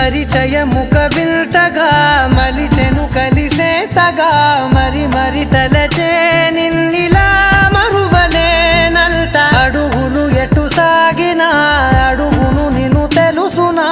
పరిచయముక విల్తగా మలిచెను కలిసేతగా మరి తలచే నిన్నిలా మరువలేనంత అడుగులు ఎటు సాగినా అడుగును నిన్ను తెలుసునా